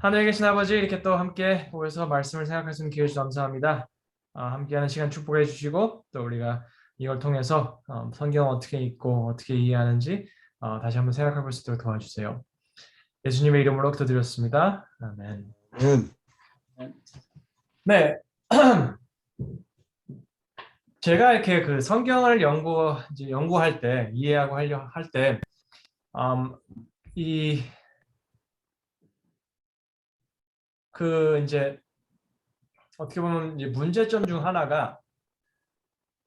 하늘에 계신 아버지, 이렇게 또 함께 모여서 말씀을 생각할 수 있는 기회 주셔서 감사합니다. 함께하는 시간 축복해 주시고 또 우리가 이걸 통해서 성경을 어떻게 읽고 어떻게 이해하는지 다시 한번 생각해 볼 수 있도록 도와주세요. 예수님의 이름으로 기도드렸습니다. 아멘. 네, 제가 이렇게 그 성경을 연구할 때 이해하고 하려 할 때, 이 이제 어떻게 보면 이제 문제점 중 하나가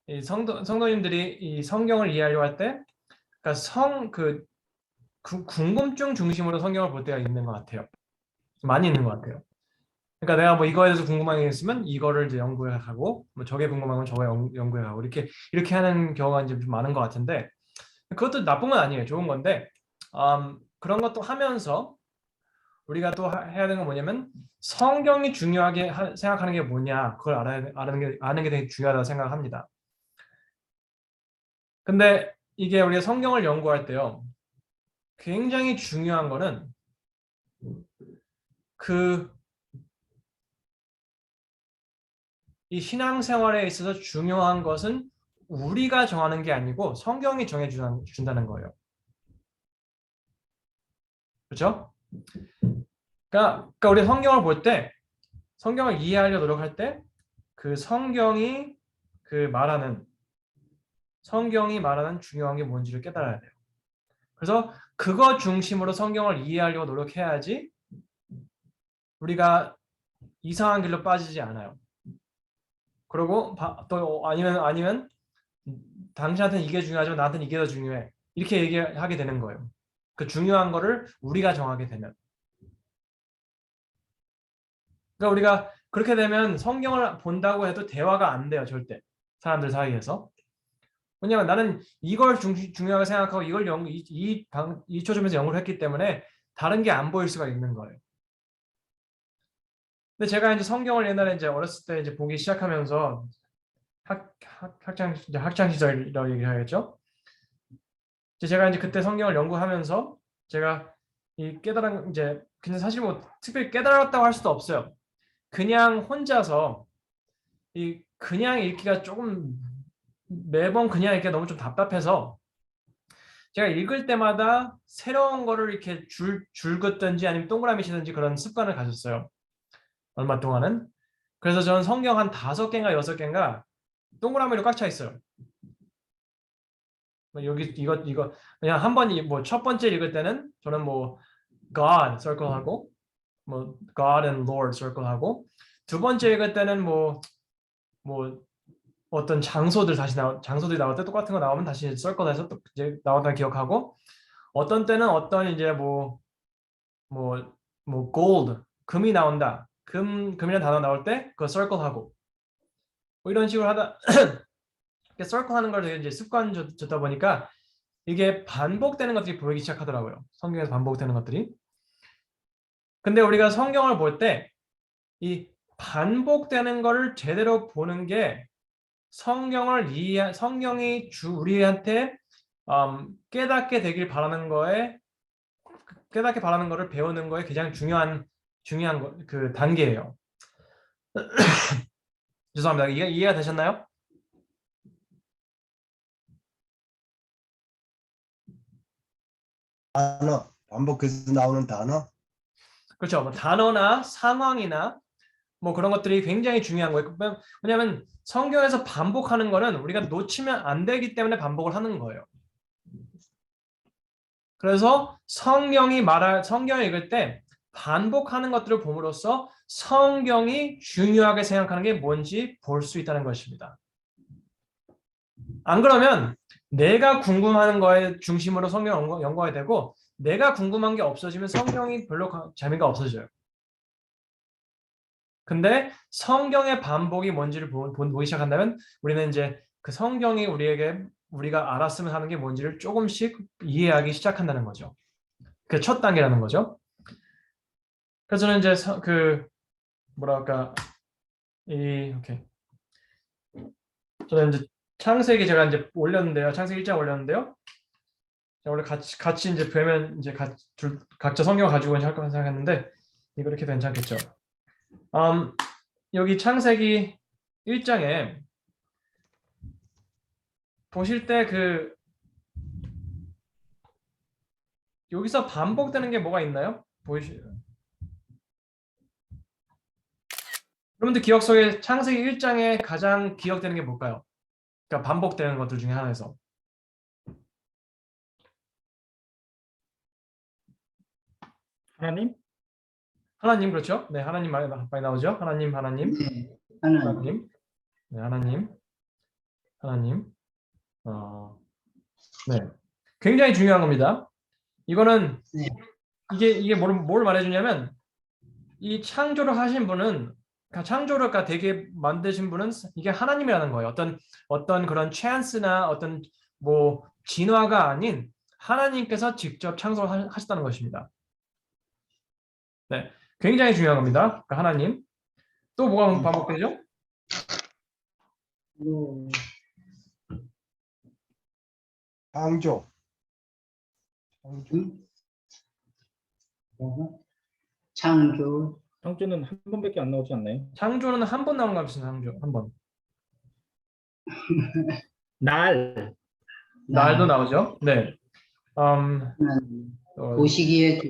이 성도님들이 이 성경을 이해하려고 할 때, 그러니까 궁금증 중심으로 성경을 볼 때가 있는 것 같아요. 많이 있는 것 같아요. 그러니까 내가 뭐 이거에 대해서 궁금한 게 있으면 이거를 이제 연구해 가고, 뭐 저게 궁금한 건 저거 연구해 가고 이렇게 하는 경우가 이제 좀 많은 것 같은데, 그것도 나쁜 건 아니에요. 좋은 건데, 그런 것도 하면서 우리가 또 해야 되는 건 뭐냐면 성경이 중요하게 생각하는 게 뭐냐, 그걸 아는 게 되게 중요하다고 생각합니다. 근데 이게 우리가 성경을 연구할 때요, 굉장히 중요한 거는 이 신앙생활에 있어서 중요한 것은 우리가 정하는 게 아니고 성경이 정해준다는 거예요. 그렇죠? 그러니까 우리 성경을 볼 때, 성경을 이해하려 노력할 때, 그 성경이 말하는 중요한 게 뭔지를 깨달아야 돼요. 그래서 그거 중심으로 성경을 이해하려고 노력해야지 우리가 이상한 길로 빠지지 않아요. 그리고 또 아니면 당신한테는 이게 중요하지만 나한테는 이게 더 중요해. 이렇게 얘기하게 되는 거예요. 그 중요한 거를 우리가 정하게 되면. 그러니까 우리가 그렇게 되면 성경을 본다고 해도 대화가 안 돼요, 절대. 사람들 사이에서. 왜냐면 나는 이걸 중요하게 생각하고 이걸 이 초점에서 연구를 했기 때문에 다른 게 안 보일 수가 있는 거예요. 근데 제가 이제 성경을 옛날에 이제 어렸을 때 이제 보기 시작하면서 학창 시절이라고 얘기해야겠죠? 제가 이제 그때 성경을 연구하면서 제가 이 깨달은 이제 근데 사실 뭐 특별히 깨달았다고 할 수도 없어요. 그냥 혼자서 그냥 읽기가 조금 매번 그냥 읽기가 너무 좀 답답해서 제가 읽을 때마다 새로운 거를 이렇게 줄 긋든지 아니면 동그라미 치든지 그런 습관을 가졌어요. 얼마 동안은. 그래서 저는 성경 한 5개인가 6개인가 동그라미로 꽉 차 있어요. 여기 이거 그냥 한 번이 뭐 첫 번째 읽을 때는 저는 뭐 God circle하고 뭐 God and Lord circle하고 두 번째 읽을 때는 뭐 어떤 장소들이 나올 때 똑같은 거 나오면 다시 circle해서 또 이제 나왔다는 기억하고 어떤 때는 어떤 이제 뭐 gold 금이 나온다 금이라는 단어 나올 때 그거 circle하고 뭐 이런 식으로 하다 circle하는 걸 되게 이제 습관 줬다 보니까 이게 반복되는 것들이 보이기 시작하더라고요. 성경에서 반복되는 것들이. 근데 우리가 성경을 볼 때 이 반복되는 거를 제대로 보는 게 성경이 우리한테 깨닫게 바라는 거를 배우는 거에 가장 중요한 그 단계예요. 죄송합니다. 이해가 되셨나요? 단어, 반복해서 나오는 단어? 그렇죠. 뭐 단어나 상황이나 뭐 그런 것들이 굉장히 중요한 거예요. 왜냐하면 성경에서 반복하는 거는 우리가 놓치면 안 되기 때문에 반복을 하는 거예요. 그래서 성경을 읽을 때 반복하는 것들을 봄으로써 성경이 중요하게 생각하는 게 뭔지 볼 수 있다는 것입니다. 안 그러면 내가 궁금한 거에 중심으로 성경 연구하게 되고 내가 궁금한 게 없어지면 성경이 별로 재미가 없어져요. 근데 성경의 반복이 뭔지를 보기 시작한다면 우리는 이제 그 성경이 우리가 알았으면 하는 게 뭔지를 조금씩 이해하기 시작한다는 거죠. 그 첫 단계라는 거죠. 그래서 저는 이제 뭐랄까 오케이. 저는 이제 창세기 제가 이제 올렸는데요. 창세기 1장 올렸는데요. 원래 같이 이제 뵈면 이제 각자 성경 가지고 할 거라 생각했는데 이거 이렇게 괜찮겠죠? 여기 창세기 1장에 보실 때 여기서 반복되는 게 뭐가 있나요? 여러분들 기억 속에 창세기 1장에 가장 기억되는 게 뭘까요? 그러니까 반복되는 것들 중에 하나에서. 하나님? 하나님, 그렇죠? 네, 하나님 많이 나오죠? 하나님, 하나님, 네, 하나님. 하나님, 네, 하나님, 하나님. 네, 굉장히 중요한 겁니다. 이거는 네. 이게 뭘 말해주냐면 이 창조를 하신 분은 창조를 되게 만드신 분은 이게 하나님이라는 거예요. 어떤 그런 찬스나 어떤 뭐 진화가 아닌 하나님께서 직접 창조를 하셨다는 것입니다. 네, 굉장히 중요한 겁니다. 그러니까 하나님. 또 뭐가 반복되죠? 창조. 창조. 창조는 한 번밖에 안 나오지 않나요? 창조는 한 번 나오는 것 같습니다. 창조 한 번. 날. 날도 나오죠. 네. 하나님. 보시기에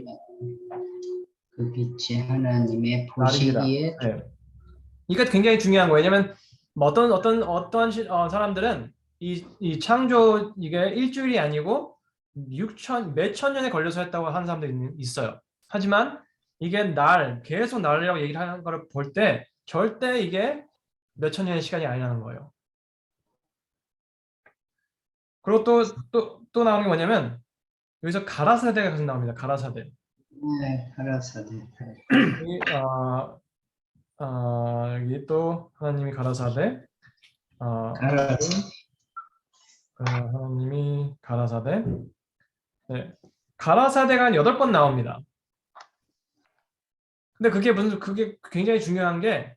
그 빛이 하나님의 보시기에 네. 이게 굉장히 중요한 거예요. 왜냐면 어떤 사람들은 이 창조 이게 일주일이 아니고 몇천 년에 걸려서 했다고 하는 사람들이 있어요. 하지만 이게 계속 날이라고 얘기를 하는 거를 볼 때 절대 이게 몇천 년의 시간이 아니라는 거예요. 그리고 또 나오는 게 뭐냐면 여기서 가라사대가 계속 나옵니다. 가라사대. 네, 가라사대. 여기 또 하나님이 가라사대. 가라사대. 하나님이 가라사대. 네. 가라사대가 한 8번 나옵니다. 근데 그게 굉장히 중요한 게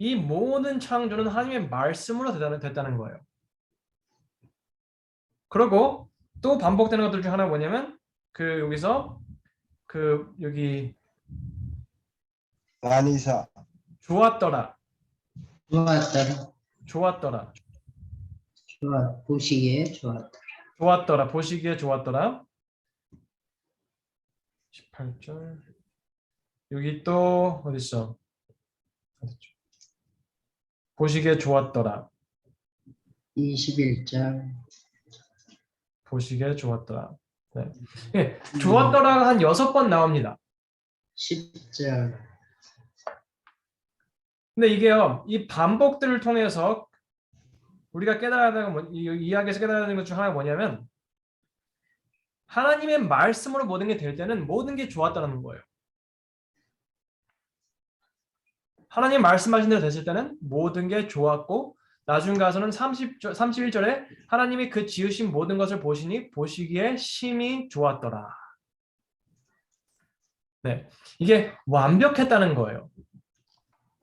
이 모든 창조는 하나님의 말씀으로 됐다는 거예요. 그리고 또 반복되는 것들 중 하나가 뭐냐면 여기서 여기 만이사. 좋았더라. 좋았더라. 보시기에 좋았더라. 좋았더라. 보시기에 좋았더라. 18절. 여기 또 어디 있어? 보시기에 좋았더라. 21절. 보시기에 좋았더라. 네. 예, 좋았더라가 한 6번 나옵니다. 10절. 근데 이게요, 이 반복들을 통해서 우리가 깨달아야 되는 이 이야기에서 깨달아야 되는 것 중 하나가 뭐냐면 하나님의 말씀으로 모든 게 될 때는 모든 게 좋았다는 거예요. 하나님 말씀하신 대로 됐을 때는 모든 게 좋았고 나중 가서는 31절에 하나님이 그 지으신 모든 것을 보시기에 심히 좋았더라. 네, 이게 완벽했다는 거예요.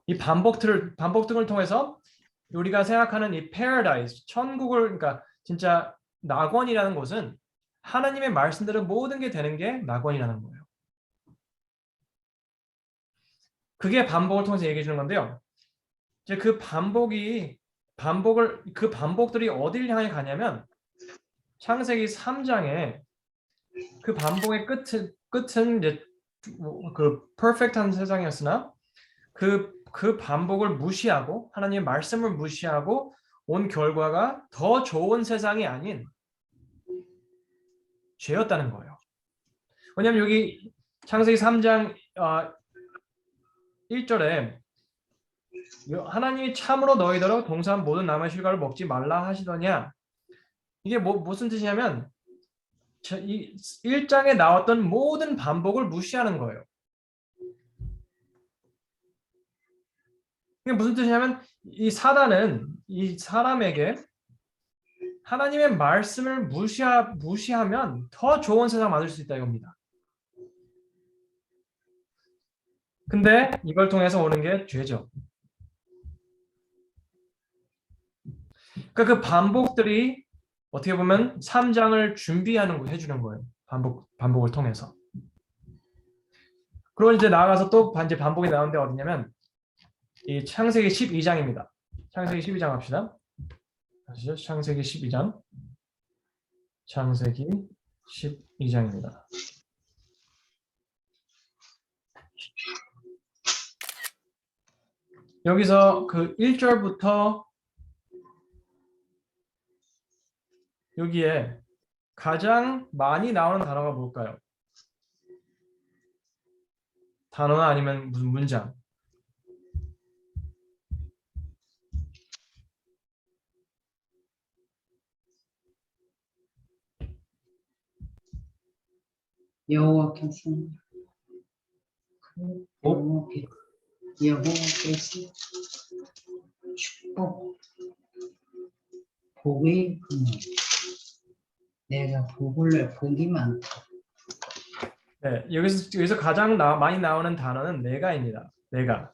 이 반복 등을 통해서 우리가 생각하는 이 paradise, 천국을 그러니까 진짜 낙원이라는 곳은 하나님의 말씀대로 모든 게 되는 게 낙원이라는 거예요. 그게 반복을 통해서 얘기해 주는 건데요. 이제 그 반복들이 어디를 향해 가냐면 창세기 3장에 그 반복의 끝은 이제 그 퍼펙트한 세상이었으나 그 반복을 무시하고 하나님의 말씀을 무시하고 온 결과가 더 좋은 세상이 아닌 죄였다는 거예요. 왜냐하면 여기 창세기 3장 1절에 하나님이 참으로 너희더러 동산 모든 나무의 실과를 먹지 말라 하시더냐. 이게 무슨 뜻이냐면 이 1장에 나왔던 모든 반복을 무시하는 거예요. 이게 무슨 뜻이냐면 이 사단은 이 사람에게 하나님의 말씀을 무시하면 더 좋은 세상 만들 수 있다 이겁니다. 근데 이걸 통해서 오는 게 죄죠. 그러니까 그 반복들이 어떻게 보면 3장을 해주는 거예요. 반복을 통해서. 그리고 이제 나아가서 또 이제 반복이 나오는데 어디냐면 이 창세기 12장입니다. 창세기 12장 합시다. 아시죠? 창세기 12장. 창세기 12장입니다. 여기서 그 1절부터 여기에 가장 많이 나오는 단어가 뭘까요? 단어나 아니면 무슨 문장? 여호와께서 복? 여호와께서 축복 복의 근원 내가 복이 많다. 네, 여기서 가장 많이 나오는 단어는 내가입니다. 내가.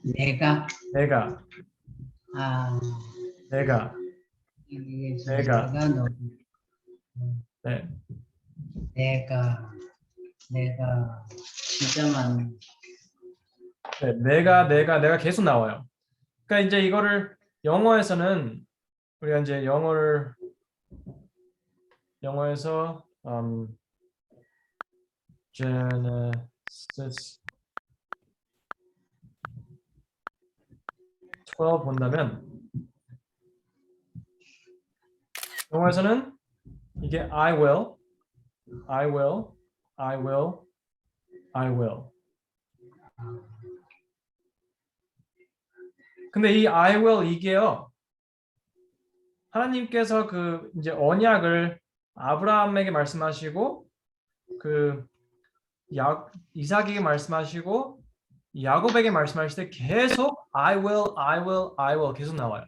내가 아 내가. 여기에서 내가. 내가 너 네. 내가 진짜 많은 네, 내가 계속 나와요. 그러니까 이제 이거를 영어에서는 우리가 이제 영어에서 Genesis 12 본다면 영어에서는 이게 I will. 근데 이 I will 이게요. 하나님께서 그 이제 언약을 아브라함에게 말씀하시고 그 이삭에게 말씀하시고 야곱에게 말씀하실 때 계속 I will 계속 나와요.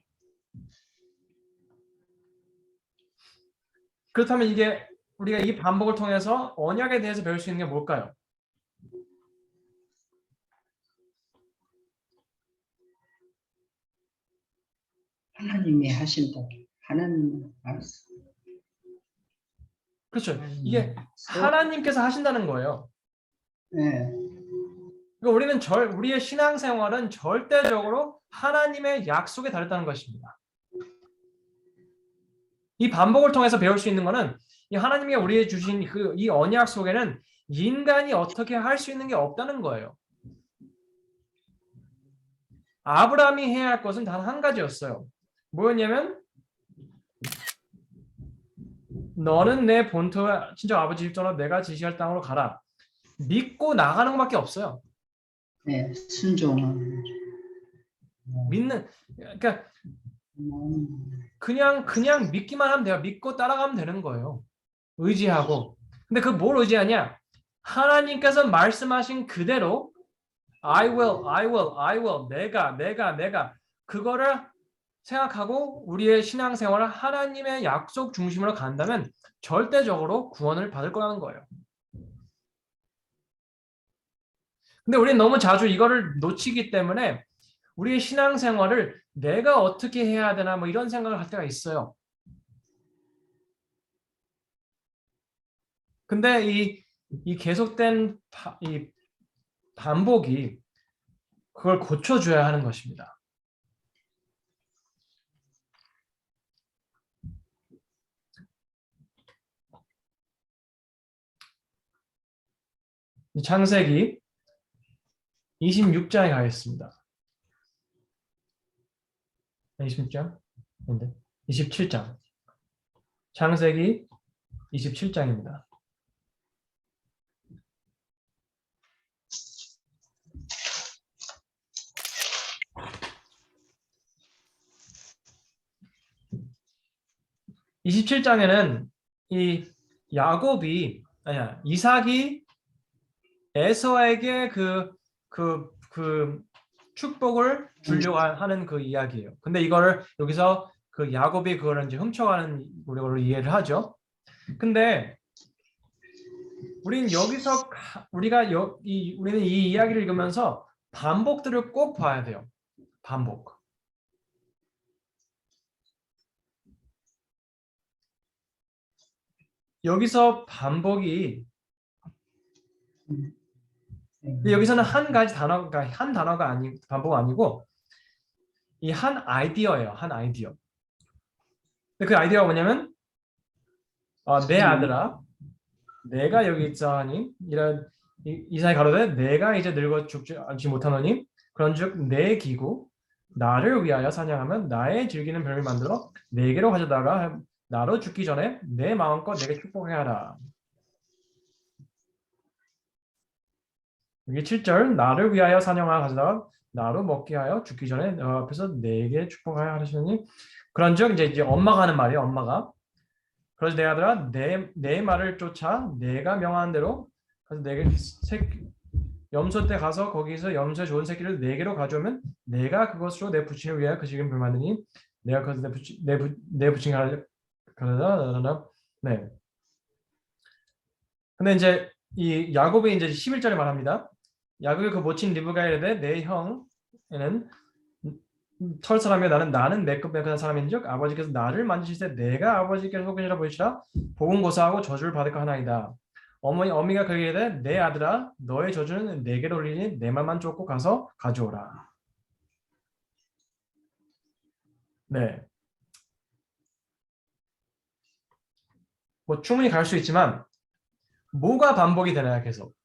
그렇다면 이게 우리가 이 반복을 통해서 언약에 대해서 배울 수 있는 게 뭘까요? 하나님이 하신다. 하나님 알았어. 그렇죠. 이게 하나님께서 하신다는 거예요. 네. 그러니까 우리의 신앙생활은 절대적으로 하나님의 약속에 달렸다는 것입니다. 이 반복을 통해서 배울 수 있는 것은 이 하나님이 우리에게 주신 이 언약 속에는 인간이 어떻게 할 수 있는 게 없다는 거예요. 아브라함이 해야 할 것은 단 한 가지였어요. 뭐였냐면 너는 내 본토와 친정 아버지 집 떠나 내가 지시할 땅으로 가라. 믿고 나가는 것밖에 없어요. 네, 순종은 그러니까 그냥 믿기만 하면 돼요. 믿고 따라가면 되는 거예요. 의지하고. 근데 그 뭘 의지하냐? 하나님께서 말씀하신 그대로 I will 내가 그거를 생각하고 우리의 신앙생활을 하나님의 약속 중심으로 간다면 절대적으로 구원을 받을 거라는 거예요. 근데 우리는 너무 자주 이거를 놓치기 때문에 우리의 신앙생활을 내가 어떻게 해야 되나 뭐 이런 생각을 할 때가 있어요. 근데 이 계속된 이 반복이 그걸 고쳐줘야 하는 것입니다. 창세기 26장에 가겠습니다. 26장? 뭔데? 27장. 창세기 27장입니다. (27장에는) 이 이삭이 에서에게 그 축복을 주려고 하는 그 이야기예요. 근데 이거를 여기서 그 야곱이 그거를 이제 훔쳐가는 우리가 이해를 하죠. 근데 우리는 여기서 우리는 이 이야기를 읽으면서 반복들을 꼭 봐야 돼요. 반복. 여기서 반복이 근데 여기서는 한 가지 단어가 한 단어가 아니 반복 아니고 이 한 아이디어예요. 한 아이디어. 근데 그 아이디어가 뭐냐면 내 아들아, 내가 여기 있자하니 이런 이사야 가로되 내가 이제 늙어 죽지 않지 못하노니 그런즉 내 기구 나를 위하여 사냥하면 나의 즐기는 별을 만들어 내게로 가져다가 나로 죽기 전에 내 마음껏 내게 축복하게 하라. 여기 7절 나를 위하여 사냥하여 가져다가 나로 먹게 하여 죽기 전에 너 앞에서 내게 축복하여 하시니 그런즉 이제 엄마가 하는 말이에요. 엄마가 그래서 내 아들아 내 말을 쫓아 내가 명하는 대로 그래서 내게 염소 때 가서 거기서 염소의 좋은 새끼를 네개로 가져오면 내가 그것으로 내 부친을 위하여 그 지금 불만드니 내가 그것을 내 부친을 가르다 네. 근데 이제 이 야곱이 이제 11절에 말합니다. 야곱이 그 모친 리브가에 이르되 내 형에는 털 사람이요 나는 매끈매끈한 사람인즉 아버지께서 나를 만지실 때 내가 아버지께서 속은이라 보이시라 복은 고사하고 저주를 받을까 하나이다. 어미가 그에게 이르되 내 아들아 너의 저주는 내게로 올리니 내 말만 쫓고 가서 가져오라. 네. 뭐 충분히 갈 수 있지만 뭐가 반복이 되나요 계속?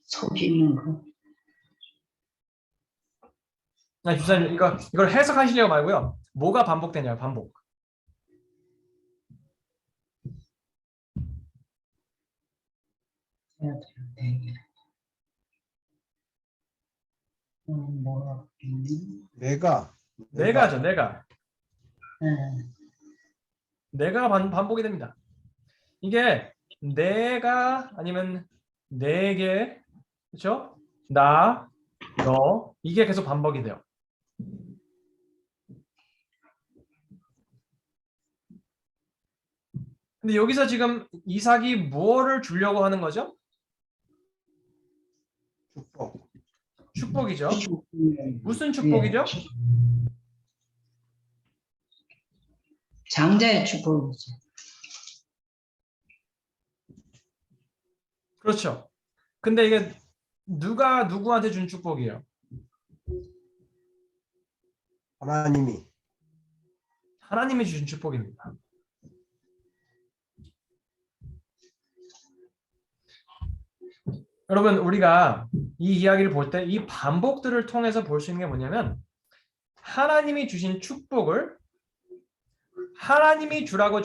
속이는 거. 아니 주사님 이걸 해석하시려고 말고요. 뭐가 반복되냐요 반복. 네. 뭐라 내가 내가죠 내가. 네. 내가 반복이 됩니다. 이게 내가 아니면 내게 그렇죠? 나, 너 이게 계속 반복이 돼요. 근데 여기서 지금 이삭이 무엇을 주려고 하는 거죠? 축복. 축복이죠. 네. 무슨 축복이죠? 장자의 축복이죠. 그렇죠. 근데 이게 누가 누구한테 준 축복이에요? 하나님이 주신 축복입니다. 여러분 우리가 이 이야기를 볼 때 이 반복들을 통해서 볼 수 있는 게 뭐냐면 하나님이 주신 축복을 하나님이 주라고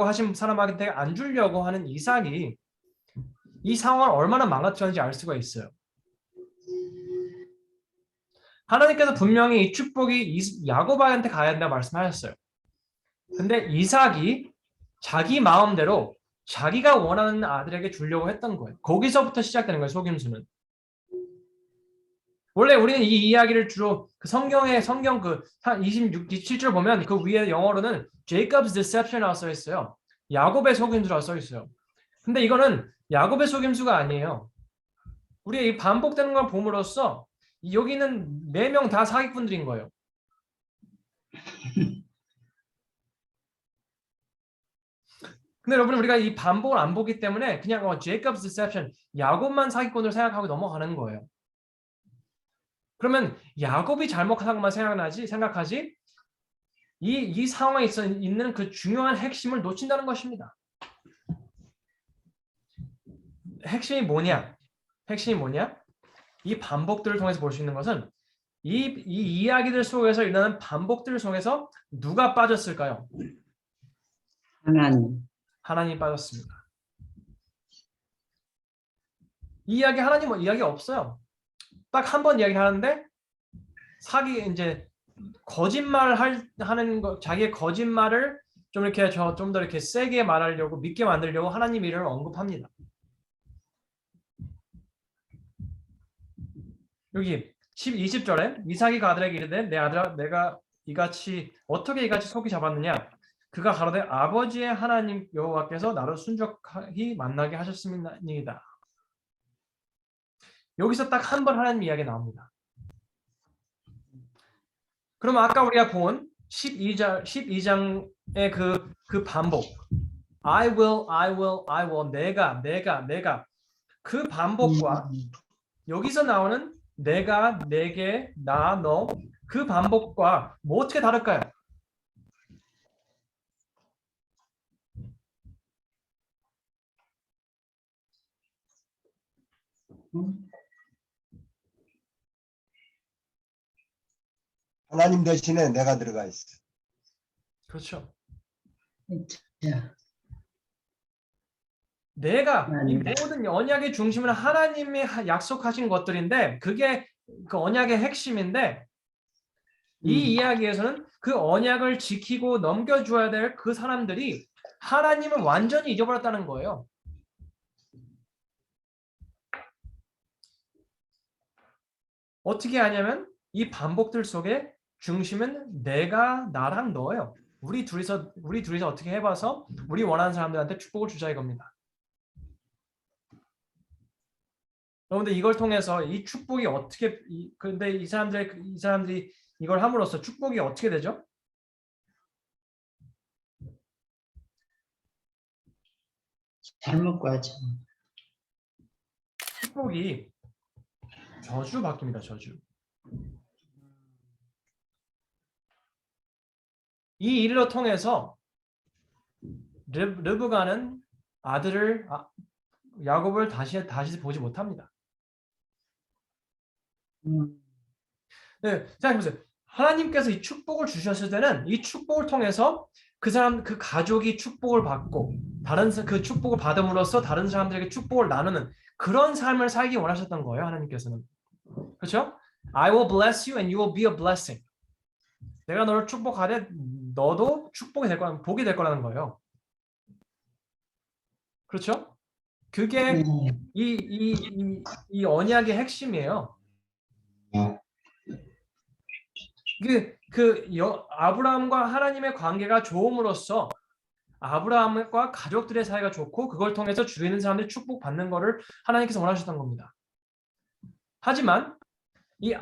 하신 사람한테 안 주려고 하는 이삭이 이 상황을 얼마나 망가뜨렸는지 알 수가 있어요. 하나님께서 분명히 이 축복이 야곱한테 가야 된다고 말씀하셨어요. 근데 이삭이 자기 마음대로 자기가 원하는 아들에게 주려고 했던 거예요. 거기서부터 시작되는 거예요. 속임수는. 원래 우리는 이 이야기를 주로 그 성경 그 27절 보면 그 위에 영어로는 Jacob's Deception이라고 써 있어요. 야곱의 속임수라고 써 있어요. 근데 이거는 야곱의 속임수가 아니에요. 우리가 이 반복되는 걸 봄으로써 여기는 4명 다 사기꾼들인 거예요. 근데 여러분 우리가 이 반복을 안 보기 때문에 그냥 Jacob's Deception, 야곱만 사기꾼으로 생각하고 넘어가는 거예요. 그러면 야곱이 잘못한 것만 생각하지 이 상황에 있는 그 중요한 핵심을 놓친다는 것입니다. 핵심이 뭐냐? 이 반복들을 통해서 볼 수 있는 것은 이 이야기들 속에서 일어나는 반복들 속에서 누가 빠졌을까요? 하나님이 빠졌습니다. 이 이야기 하나님 이야기 없어요. 딱 한 번 이야기를 하는데 이제 거짓말 하는 거 자기의 거짓말을 좀 더 이렇게 세게 말하려고 믿게 만들려고 하나님 이름을 언급합니다. 여기 20절에 이삭이 그 아들에게 이르되 내 아들아 내가 어떻게 이같이 속이 잡았느냐 그가 가로되 아버지의 하나님 여호와께서 나로 순적히 만나게 하셨음이니이다. 여기서 딱 한 번 하나님 이야기 나옵니다. 그러면 아까 우리가 본 12장의 그 반복 I will 내가 그 반복과 여기서 나오는 내가, 내게, 나, 너 그 반복과 뭐 어떻게 다를까요? 하나님 대신에 내가 들어가 있어. 그렇죠. 자, 내가 이 하나님. 모든 언약의 중심은 하나님이 약속하신 것들인데 그게 그 언약의 핵심인데 이 이야기에서는 그 언약을 지키고 넘겨줘야 될 그 사람들이 하나님을 완전히 잊어버렸다는 거예요. 어떻게 하냐면 이 반복들 속에 중심은 내가, 나랑 너예요. 우리 둘이서 어떻게 해봐서 우리 원하는 사람들한테 축복을 주자 이겁니다. 여러분들 이걸 통해서 이 축복이 어떻게 근데 이 사람들이 이걸 함으로써 축복이 어떻게 되죠? 잘못 가죠. 축복이 저주로 바뀝니다. 저주. 이 일로 통해서 르브가는 아들을 야곱을 다시 보지 못합니다. 네, 생각해보세요. 하나님께서 이 축복을 주셨을 때는 이 축복을 통해서 그 사람 그 가족이 축복을 받고 그 축복을 받음으로써 다른 사람들에게 축복을 나누는 그런 삶을 살기 원하셨던 거예요. 하나님께서는. 그렇죠? I will bless you and you will be a blessing. 내가 너를 축복하되 너도 축복이 될 거라는 복이 될 거라는 거예요. 그렇죠? 그게 이 언약의 핵심이에요. 아브라함과 하나님의 관계가 좋음으로써 아브라함과 가족들의 사이가 좋고 그걸 통해서 주위에 있는 사람들이 축복받는 것을 하나님께서 원하셨던 겁니다. 하지만 이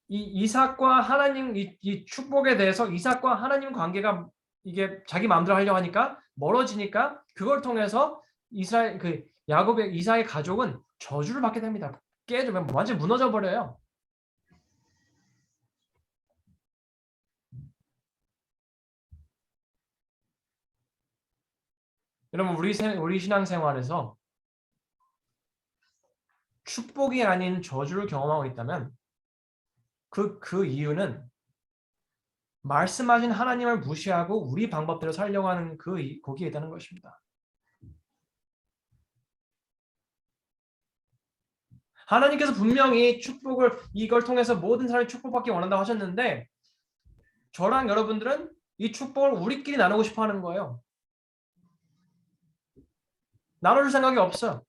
이삭과 하나님 이 축복에 대해서 이삭과 하나님 관계가 이게 자기 마음대로 하려고 하니까 멀어지니까 그걸 통해서 이삭의 가족은 저주를 받게 됩니다. 깨지면 완전 무너져 버려요. 여러분 우리 신앙생활에서 축복이 아닌 저주를 경험하고 있다면 그 이유는 말씀하신 하나님을 무시하고 우리 방법대로 살려고 하는 거기에 있다는 것입니다. 하나님께서 분명히 이걸 통해서 모든 사람이 축복받기 원한다고 하셨는데 저랑 여러분들은 이 축복을 우리끼리 나누고 싶어 하는 거예요. 나눠줄 생각이 없어요.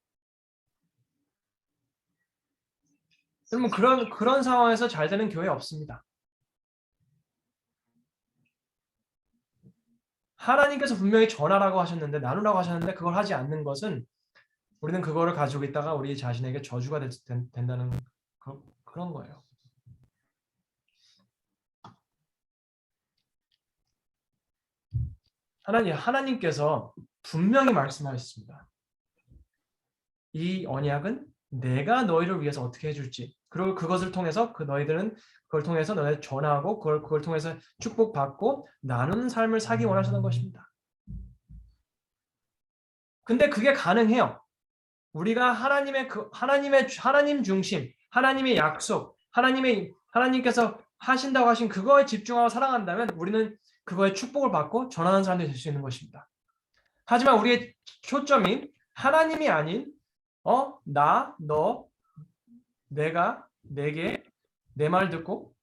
여러분 그런 상황에서 잘 되는 교회 없습니다. 하나님께서 분명히 전하라고 하셨는데 나누라고 하셨는데 그걸 하지 않는 것은 우리는 그거를 가지고 있다가 우리 자신에게 저주가 된다는 그런 거예요. 하나님께서 분명히 말씀하셨습니다. 이 언약은 내가 너희를 위해서 어떻게 해줄지 그리고 그것을 통해서 너희들은 그걸 통해서 너희를 전하고 그걸 통해서 축복받고 나누는 삶을 살기 원하시는 것입니다. 근데 그게 가능해요. 우리가 하나님 중심, 하나님의 약속, 하나님께서 하신다고 하신 그거에 집중하고 살아간다면 우리는 그거에 축복을 받고 전하는 사람들이 될 수 있는 것입니다. 하지만 우리의 초점이 하나님이 아닌 나, 너, 내가, 내게, 내 말 듣고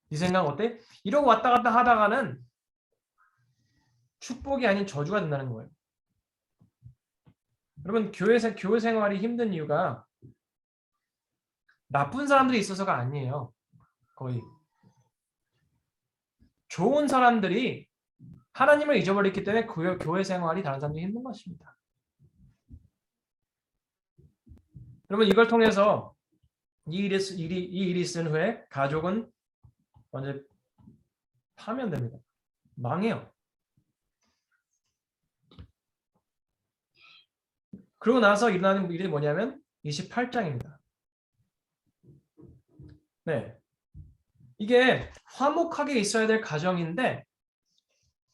네 생각 어때? 이러고 왔다 갔다 하다가는 축복이 아닌 저주가 된다는 거예요. 여러분 교회 생활이 힘든 이유가 나쁜 사람들이 있어서가 아니에요. 거의 좋은 사람들이 하나님을 잊어버렸기 때문에 교회 생활이 다른 사람들이 힘든 것입니다. 여러분 이걸 통해서 이 일이 있은 후에 가족은 완전 파면됩니다. 망해요. 그러고 나서 일어나는 일이 뭐냐면 28장입니다. 네. 이게 화목하게 있어야 될 가정인데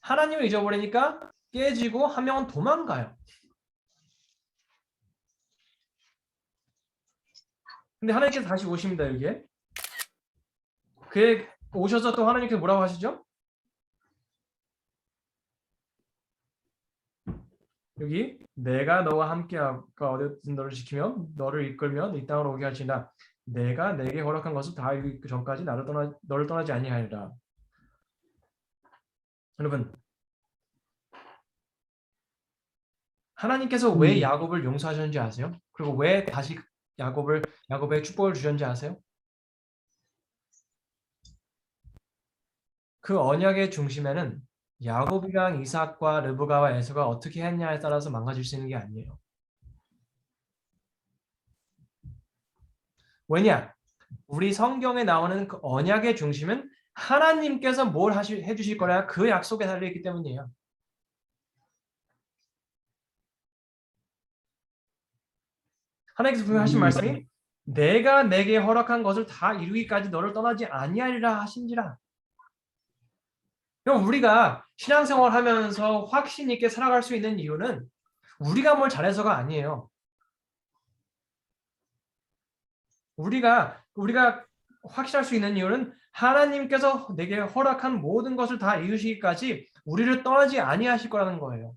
하나님을 잊어버리니까 깨지고 한 명은 도망가요. 근데 하나님께서 다시 오십니다. 여기에. 그에 오셔서 또 하나님께서 뭐라고 하시죠? 여기 내가 너와 함께하고 어디든 너를 지키며 너를 이끌며 이 땅으로 오게 할지나 내가 내게 허락한 것을 다 이루기 전까지 너를 떠나지 아니하리라. 여러분, 하나님께서 왜 야곱을 용서하셨는지 아세요? 그리고 왜 다시 야곱의 축복을 주셨는지 아세요? 그 언약의 중심에는 야곱이랑 이삭과 르브가와 에서가 어떻게 했냐에 따라서 망가질 수 있는 게 아니에요. 왜냐? 우리 성경에 나오는 그 언약의 중심은 하나님께서 뭘 해주실 거냐 그 약속에 달려있기 때문이에요. 하나님께서 분명히 하신 말씀이 내가 내게 허락한 것을 다 이루기까지 너를 떠나지 아니하리라 하신지라. 그럼 우리가 신앙생활 하면서 확신 있게 살아갈 수 있는 이유는 우리가 뭘 잘해서가 아니에요. 우리가 확실할 수 있는 이유는 하나님께서 내게 허락한 모든 것을 다 이루시기까지 우리를 떠나지 아니하실 거라는 거예요.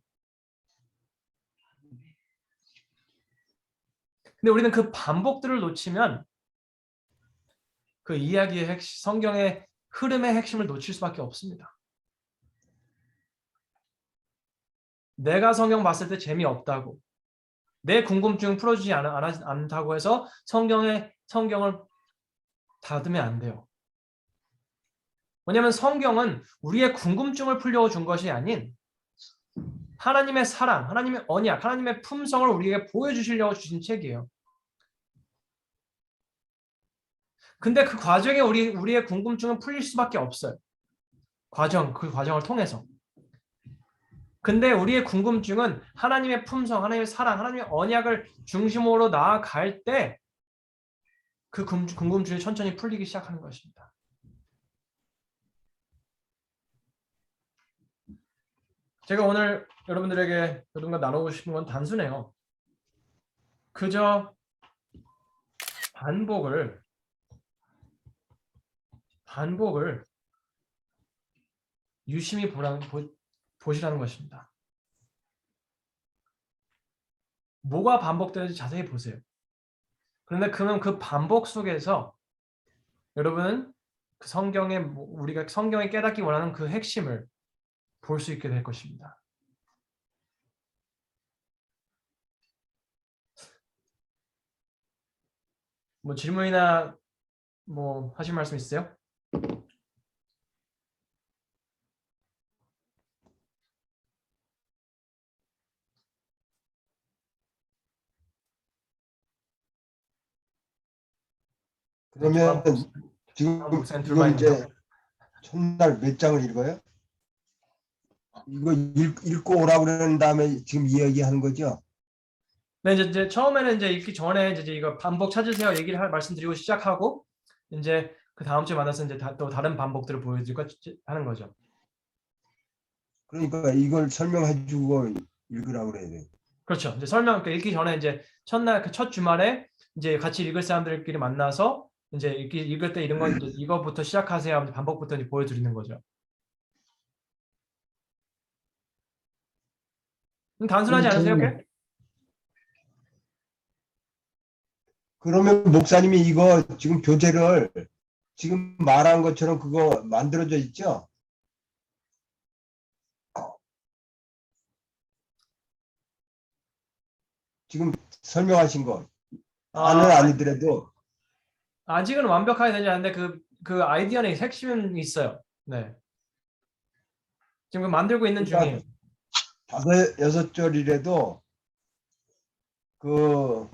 근데 우리는 그 반복들을 놓치면 그 이야기의 핵심, 성경의 흐름의 핵심을 놓칠 수밖에 없습니다. 내가 성경 봤을 때 재미없다고, 내 궁금증 풀어주지 않다고 해서 성경을 닫으면 안 돼요. 왜냐하면 성경은 우리의 궁금증을 풀려준 것이 아닌 하나님의 사랑, 하나님의 언약, 하나님의 품성을 우리에게 보여주시려고 주신 책이에요. 근데 그 과정에 우리의 궁금증은 풀릴 수밖에 없어요. 그 과정을 통해서. 근데 우리의 궁금증은 하나님의 품성, 하나님의 사랑, 하나님의 언약을 중심으로 나아갈 때 그 궁금증이 천천히 풀리기 시작하는 것입니다. 제가 오늘 여러분과 나누고 싶은 건 단순해요. 그저 반복을 유심히 보시라는 것입니다. 뭐가 반복되는지 자세히 보세요. 그런데 그러면 그 반복 속에서 여러분은 그 우리가 성경에 깨닫기 원하는 그 핵심을 볼 수 있게 될 것입니다. 뭐 질문이나 뭐 하실 말씀 있으세요? 그러면 지금 목사님 이거 들어봐 이제 있는데요. 첫날 몇 장을 읽어요? 이거 읽고 오라고 그러는 다음에 지금 이야기하는 거죠? 네, 이제 처음에는 이제 읽기 전에 이제 이거 반복 찾으세요 얘기를 말씀드리고 시작하고 이제 그 다음 주에 만나서 이제 또 다른 반복들을 보여드리고 하는 거죠. 그러니까 이걸 설명해주고 읽으라고 그래야 돼. 그렇죠. 이제 읽기 전에 이제 첫날 그 첫 주말에 이제 같이 읽을 사람들끼리 만나서 이제 읽을 때 이런 건 이제 이거부터 시작하세요 하면서 반복부터 이제 보여드리는 거죠. 단순하지 않으세요? 꽤? 그러면 목사님이 이거 지금 교재를 지금 말한 것처럼 그거 만들어져 있죠? 지금 설명하신 거 안은 아니더라도 아직은 완벽하게 되지 않는데 그 아이디어는 핵심은 있어요. 네. 지금 만들고 있는 중이에요. 5, 6절이라도 그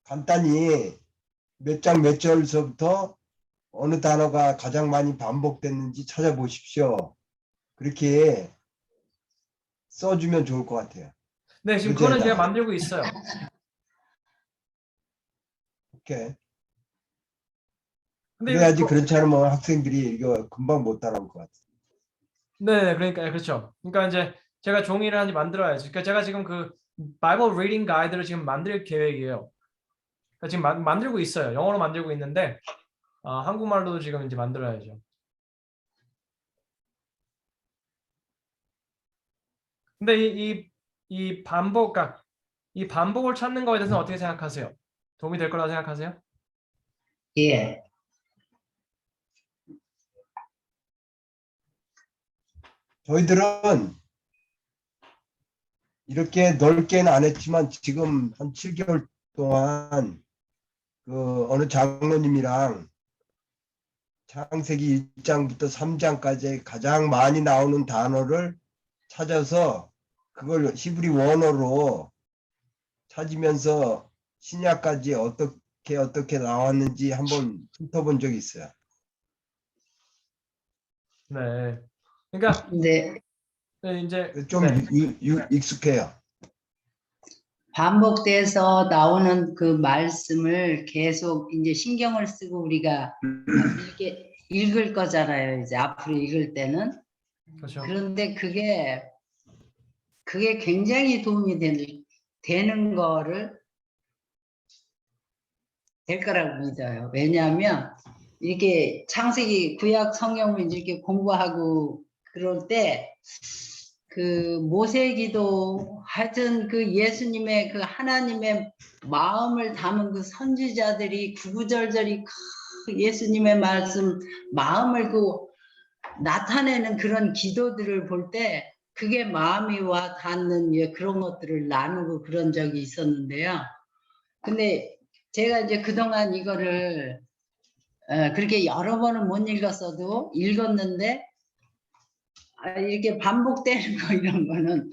간단히 몇 장 몇 절서부터 어느 단어가 가장 많이 반복됐는지 찾아보십시오. 그렇게 써주면 좋을 것 같아요. 네, 지금 그거는 의제다. 제가 만들고 있어요. 오케이. 근데 그래야지 그렇지 않으면 학생들이 이거 금방 못 따라올 것 같아. 네, 그러니까 그렇죠. 그러니까 이제 제가 종이를 한지 만들어야지. 그러니까 제가 지금 그 바이블 리딩 가이드를 지금 만들 계획이에요. 그러니까 지금 만들고 있어요. 영어로 만들고 있는데 한국말로도 지금 이제 만들어야죠. 근데 이 반복, 그러니까 이 반복을 찾는 거에 대해서는 어떻게 생각하세요? 도움이 될 거라고 생각하세요? 예. 저희들은 이렇게 넓게는 안 했지만 지금 한 7개월 동안 그 어느 장로님이랑 창세기 1장부터 3장까지 가장 많이 나오는 단어를 찾아서 그걸 히브리 원어로 찾으면서 신약까지 어떻게 나왔는지 한번 훑어본 적이 있어요. 네. 그러니까 근데 이제 좀 네. 익숙해요. 반복돼서 나오는 그 말씀을 계속 이제 신경을 쓰고 우리가 읽을 거잖아요. 이제 앞으로 읽을 때는. 그렇죠. 그런데 그게 굉장히 도움이 되는 거를 될 거라고 믿어요. 왜냐하면 이렇게 창세기 구약 성경을 이렇게 공부하고 그럴 때 그 모세기도 하여튼 그 예수님의 그 하나님의 마음을 담은 그 선지자들이 구구절절히 그 예수님의 말씀 마음을 그 나타내는 그런 기도들을 볼 때 그게 마음이 와 닿는 그런 것들을 나누고 그런 적이 있었는데요. 근데 제가 이제 그동안 이거를 그렇게 여러 번은 못 읽었어도 읽었는데 이렇게 반복되는 거 이런 거는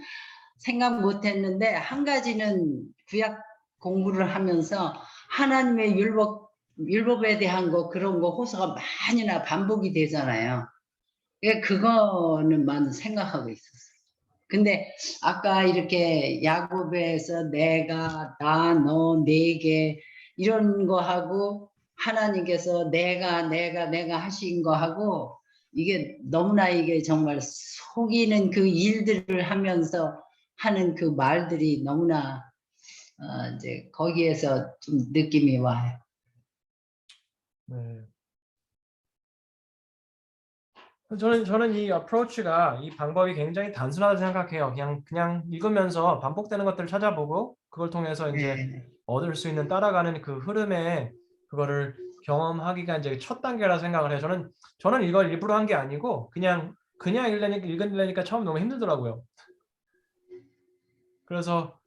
생각 못 했는데 한 가지는 구약 공부를 하면서 하나님의 율법에 대한 거 그런 거 호소가 많이나 반복이 되잖아요. 그거는만 생각하고 있었어요. 근데 아까 이렇게 야곱에서 내가, 나, 너, 내게 이런 거 하고 하나님께서 내가 하신 거 하고 이게 너무나 이게 정말 속이는 그 일들을 하면서 하는 그 말들이 너무나 이제 거기에서 좀 느낌이 와요. 네. 저는 이 어프로치가 이 방법이 굉장히 단순하다고 생각해요. 그냥 읽으면서 반복되는 것들을 찾아보고 그걸 통해서 이제 네. 얻을 수 있는 따라가는 그 흐름에 그거를 경험하기가 이제 첫 단계라 생각을 해요. 저는 이걸 일부러 한 게 아니고 그냥 읽으려니까 처음 너무 힘들더라고요. 그래서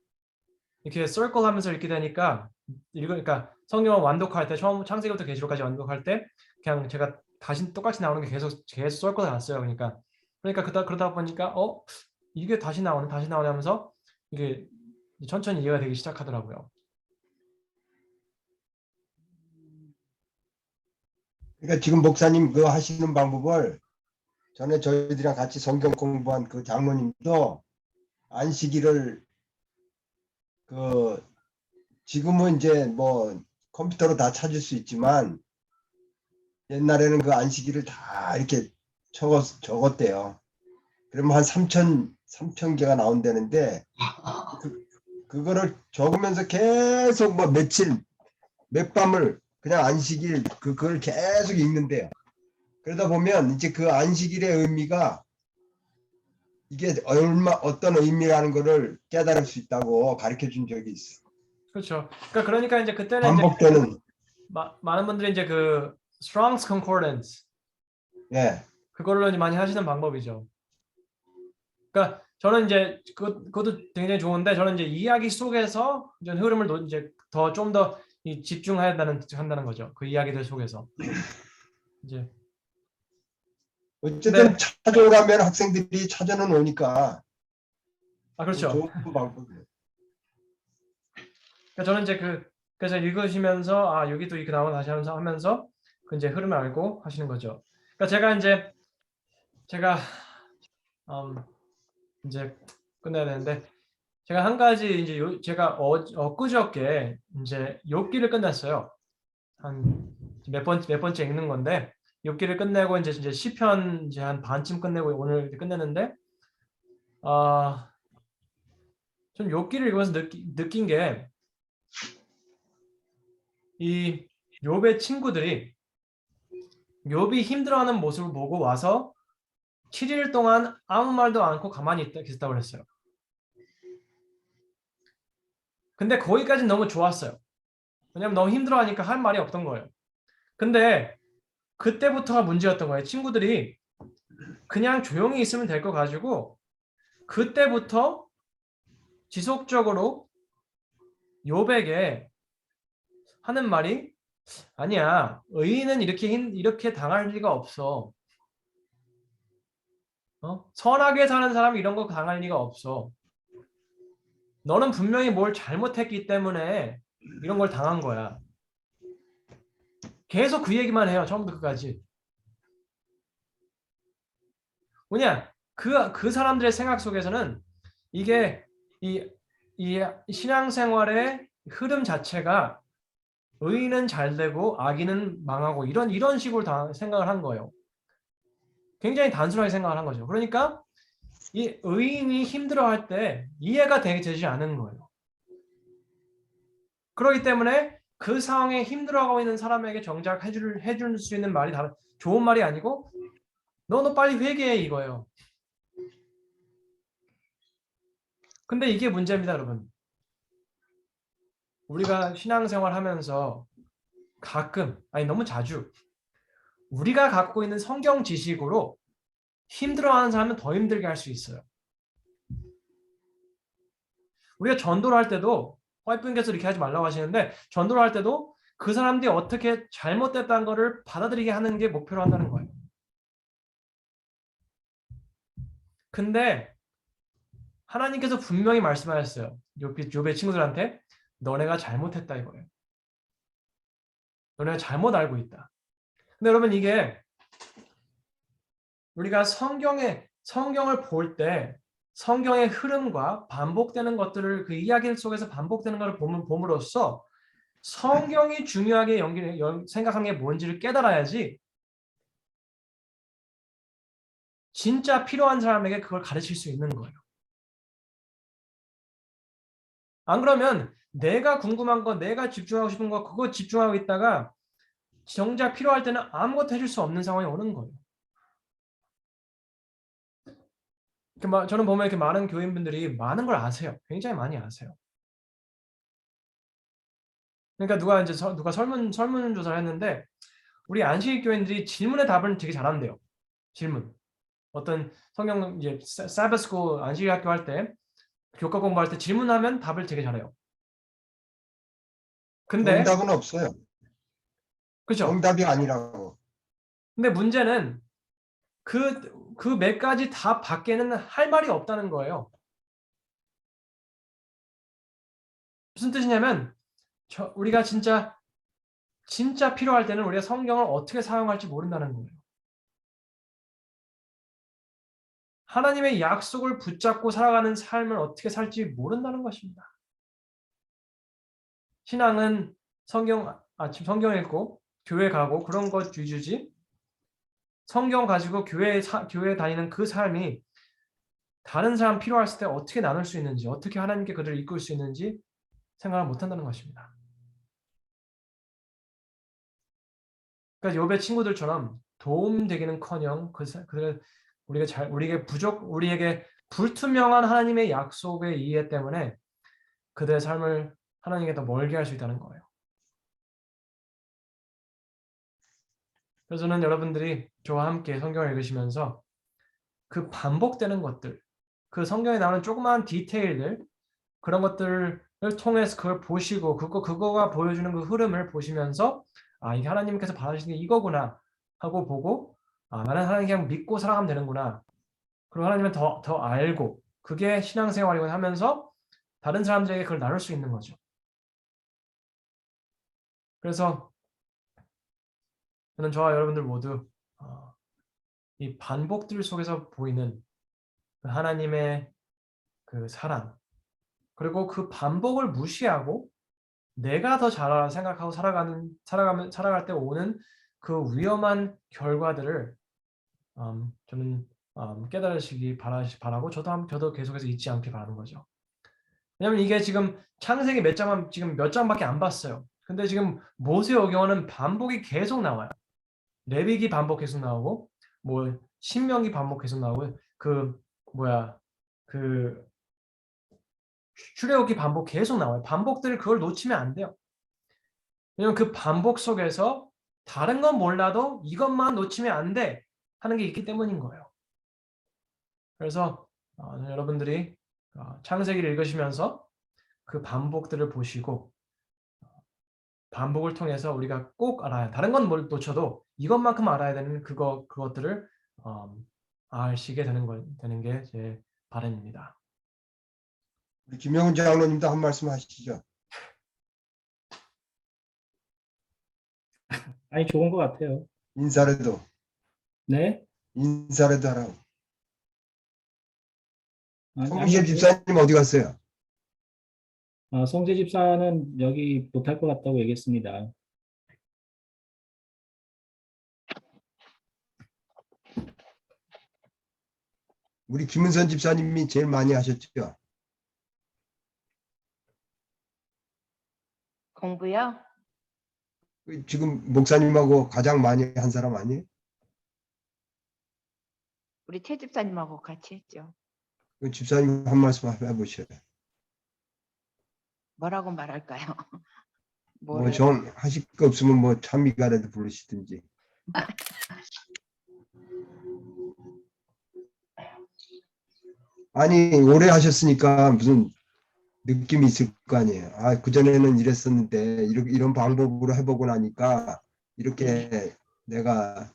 이렇게 서클 하면서 읽게 되니까 그러니까 성경을 완독할 때 처음 창세기부터 계시록까지 완독할 때 그냥 제가 다시 똑같이 나오는 게 계속 서클에 갔어요. 그러니까 그러다 보니까 이게 다시 나오네 하면서 이게 천천히 이해가 되기 시작하더라고요. 그러니까 지금 목사님 그 하시는 방법을 전에 저희들이랑 같이 성경 공부한 그 장로님도 안식일을 그 지금은 이제 뭐 컴퓨터로 다 찾을 수 있지만 옛날에는 그 안식일을 다 이렇게 적었대요. 그러면 한 3천 개가 나온다는데 그거를 적으면서 계속 뭐 며칠 몇 밤을 그냥 안식일 그걸 계속 읽는데요. 그러다 보면 이제 그 안식일의 의미가 이게 어떤 의미라는 거를 깨달을 수 있다고 가르쳐 준 적이 있어. 그렇죠. 그러니까 이제 그때는 이제 반복되는. 많은 분들이 이제 그 Strong's Concordance 예. 그걸로 이제 많이 하시는 방법이죠. 그러니까 저는 이제 그것도 굉장히 좋은데 저는 이제 이야기 속에서 이제 흐름을 이제 좀 더 한다는 거죠. 그 이야기들 속에서 이제 어쨌든 근데 찾아오라면 학생들이 찾아는 오니까 그렇죠. 좋은 방법이에요. 그러니까 저는 이제 그래서 읽으시면서 여기도 이렇게 나오고 다시 하면서 그 이제 흐름을 알고 하시는 거죠. 그러니까 제가 이제 끝내야 되는데 제가 한 가지 이제 제가 엊그저께 이제 욥기를 끝냈어요. 한 몇 번째 읽는 건데 욥기를 끝내고 이제 시편 이제 한 반쯤 끝내고 오늘 이제 끝냈는데 좀 욥기를 읽으면서 느낀 게 이 욥의 친구들이 욥이 힘들어하는 모습을 보고 와서 7일 동안 아무 말도 않고 가만히 계셨다고 그랬어요. 근데 거기까지는 너무 좋았어요. 왜냐면 너무 힘들어하니까 할 말이 없던 거예요. 근데 그때부터가 문제였던 거예요. 친구들이 그냥 조용히 있으면 될 거 가지고 그때부터 지속적으로 욥에게 하는 말이 아니야. 의인은 이렇게 당할 리가 없어. 선하게 사는 사람이 이런 거 당할 리가 없어. 너는 분명히 뭘 잘못했기 때문에 이런 걸 당한 거야. 계속 그 얘기만 해요. 처음부터 끝까지. 뭐냐? 그 사람들의 생각 속에서는 이게 이 신앙생활의 흐름 자체가 의인은 잘 되고 악인은 망하고 이런 식으로 다 생각을 한 거예요. 굉장히 단순하게 생각을 한 거죠. 그러니까 이 의인이 힘들어할 때 이해가 되지 않은 거예요. 그렇기 때문에 그 상황에 힘들어하고 있는 사람에게 정작 해줄 수 있는 말이 좋은 말이 아니고 너 빨리 회개해 이거예요. 근데 이게 문제입니다, 여러분. 우리가 신앙생활 하면서 가끔, 아니 너무 자주 우리가 갖고 있는 성경 지식으로 힘들어하는 사람은 더 힘들게 할 수 있어요. 우리가 전도를 할 때도 와이프님께서 이렇게 하지 말라고 하시는데 전도를 할 때도 그 사람들이 어떻게 잘못됐다는 것을 받아들이게 하는 게 목표로 한다는 거예요. 근데 하나님께서 분명히 말씀하셨어요. 욥의 친구들한테 너네가 잘못했다 이거예요. 너네가 잘못 알고 있다. 근데 여러분 이게 우리가 성경을 볼 때 성경의 흐름과 반복되는 것들을 그 이야기 속에서 반복되는 것을 봄으로써 성경이 중요하게 생각한 게 뭔지를 깨달아야지 진짜 필요한 사람에게 그걸 가르칠 수 있는 거예요. 안 그러면 내가 궁금한 거, 내가 집중하고 싶은 거 그거 집중하고 있다가 정작 필요할 때는 아무것도 해줄 수 없는 상황이 오는 거예요. 저는 보면 이렇게 많은 교인분들이 많은 걸 아세요. 굉장히 많이 아세요. 그러니까 누가 설문조사를 했는데 우리 안식 교인들이 질문의 답을 되게 잘한대요. 질문. 어떤 성경 이제 사바스코 안식학교 할 때 교과 공부할 때 질문하면 답을 되게 잘해요. 근데 정답은 없어요. 그렇죠. 정답이 아니라고. 근데 문제는 그 몇 가지 답 밖에는 할 말이 없다는 거예요. 무슨 뜻이냐면 우리가 진짜 필요할 때는 우리가 성경을 어떻게 사용할지 모른다는 거예요. 하나님의 약속을 붙잡고 살아가는 삶을 어떻게 살지 모른다는 것입니다. 신앙은 아침 성경 읽고 교회 가고 그런 것 위주지 성경 가지고 교회 다니는 그 삶이 다른 사람 필요했을 때 어떻게 나눌 수 있는지 어떻게 하나님께 그들을 이끌 수 있는지 생각을 못한다는 것입니다. 그러니까 욥의 친구들처럼 도움되기는커녕 우리에게 불투명한 하나님의 약속의 이해 때문에 그들의 삶을 하나님께 더 멀게 할 수 있다는 거예요. 그래서 저는 여러분들이 저와 함께 성경을 읽으시면서 그 반복되는 것들, 그 성경에 나오는 조그마한 디테일들 그런 것들을 통해서 그걸 보시고 그거가 보여주는 그 흐름을 보시면서 이게 하나님께서 받으시는 게 이거구나 하고 보고 나는 하나님 그냥 믿고 살아가면 되는구나. 그리고 하나님은 더 알고 그게 신앙생활이고 하면서 다른 사람들에게 그걸 나눌 수 있는 거죠. 그래서 저는 저와 여러분들 모두 이 반복들 속에서 보이는 그 하나님의 그 사랑, 그리고 그 반복을 무시하고 내가 더 잘알아 생각하고 살아갈 때 오는 그 위험한 결과들을 저는 깨달으시기 바라고 저도 계속해서 잊지 않길 바라는 거죠. 왜냐면 이게 지금 창세기 지금 몇 장밖에 안 봤어요. 근데 지금 모세오경은 반복이 계속 나와요. 레위기 반복 계속 나오고 뭐 신명기 반복 계속 나오고 그 출애굽기 반복 계속 나와요. 반복들을 그걸 놓치면 안 돼요. 왜냐면 그 반복 속에서 다른 건 몰라도 이것만 놓치면 안 돼 하는 게 있기 때문인 거예요. 그래서 여러분들이 창세기를 읽으시면서 그 반복들을 보시고 반복을 통해서 우리가 꼭 알아야 다른 건 놓쳐도 이것만큼 알아야 되는 그것들을 아시게 되는 게 제 바람입니다. 우리 김영훈 장로님도 한 말씀 하시죠. 아니, 좋은 것 같아요. 인사라도 네. 하라고. 아니, 송기재 집사님 어디 갔어요? 송재 집사는 여기 못할 것 같다고 얘기했습니다. 우리 김은선 집사님이 제일 많이 하셨죠. 공부요? 지금 목사님하고 가장 많이 한 사람 아니에요? 우리 최 집사님하고 같이 했죠. 그 집사님 한 말씀 해보셔요. 뭐라고 말할까요? 뭐 정 하실 거 없으면 뭐 찬미가라도 부르시든지. 아니 오래 하셨으니까 무슨 느낌이 있을 거 아니에요. 아 그전에는 이랬었는데 이런 방법으로 해보고 나니까 이렇게 내가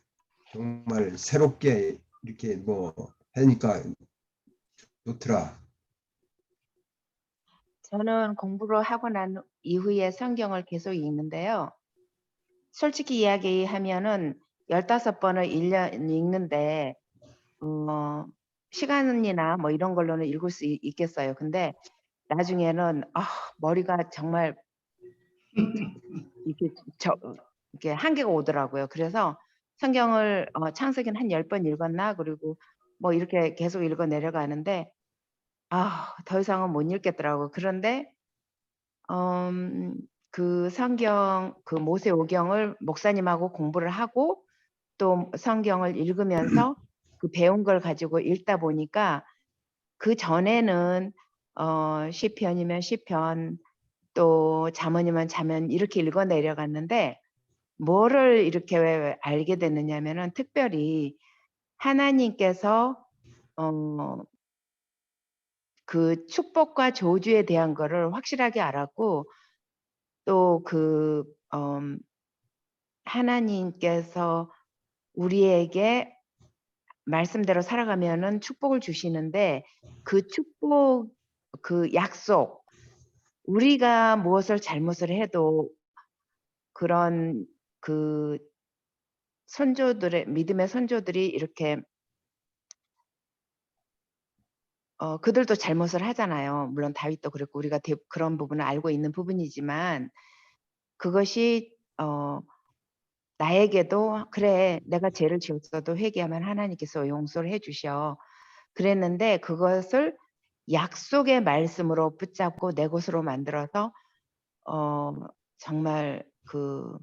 정말 새롭게 이렇게 뭐 하니까 좋더라. 저는 공부를 하고 난 이후에 성경을 계속 읽는데요. 솔직히 이야기하면은 15번을 1년 읽는데 시간이나 뭐 이런 걸로는 읽을 수 있겠어요. 근데 나중에는 머리가 정말 이렇게 한계가 오더라고요. 그래서 성경을 창세기는 한 10번 읽었나? 그리고 뭐 이렇게 계속 읽어 내려가는데 더 이상은 못 읽겠더라고요. 그런데 그 성경 그 모세오경을 목사님하고 공부를 하고 또 성경을 읽으면서 그 배운 걸 가지고 읽다 보니까 그 전에는 시편이면 시편 또 잠언이면 잠언 이렇게 읽어 내려갔는데 뭐를 이렇게 왜 알게 됐느냐면은 특별히 하나님께서 그 축복과 저주에 대한 거를 확실하게 알았고 또 하나님께서 우리에게 말씀대로 살아가면은 축복을 주시는데 그 축복 그 약속 우리가 무엇을 잘못을 해도 그런 그 믿음의 선조들이 이렇게 그들도 잘못을 하잖아요. 물론 다윗도 그랬고 우리가 그런 부분을 알고 있는 부분이지만 그것이 나에게도 그래 내가 죄를 지었어도 회개하면 하나님께서 용서를 해주셔. 그랬는데 그것을 약속의 말씀으로 붙잡고 내 것으로 만들어서 정말 그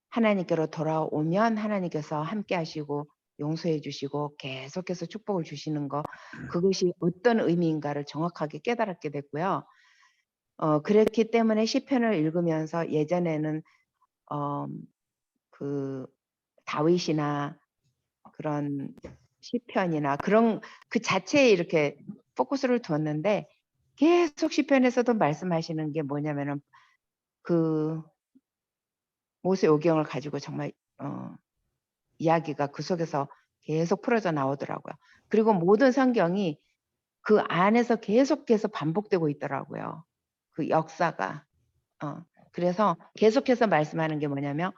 하나님께로 돌아오면 하나님께서 함께 하시고 용서해 주시고 계속해서 축복을 주시는 거 그것이 어떤 의미인가를 정확하게 깨달았게 됐고요. 그랬기 때문에 시편을 읽으면서 예전에는 그 다윗이나 그런 시편이나 그런 그 자체에 이렇게 포커스를 두었는데 계속 시편에서도 말씀하시는 게 뭐냐면은 그 모세오경을 가지고 정말 이야기가 그 속에서 계속 풀어져 나오더라고요. 그리고 모든 성경이 그 안에서 계속해서 반복되고 있더라고요. 그 역사가. 그래서 계속해서 말씀하는 게 뭐냐면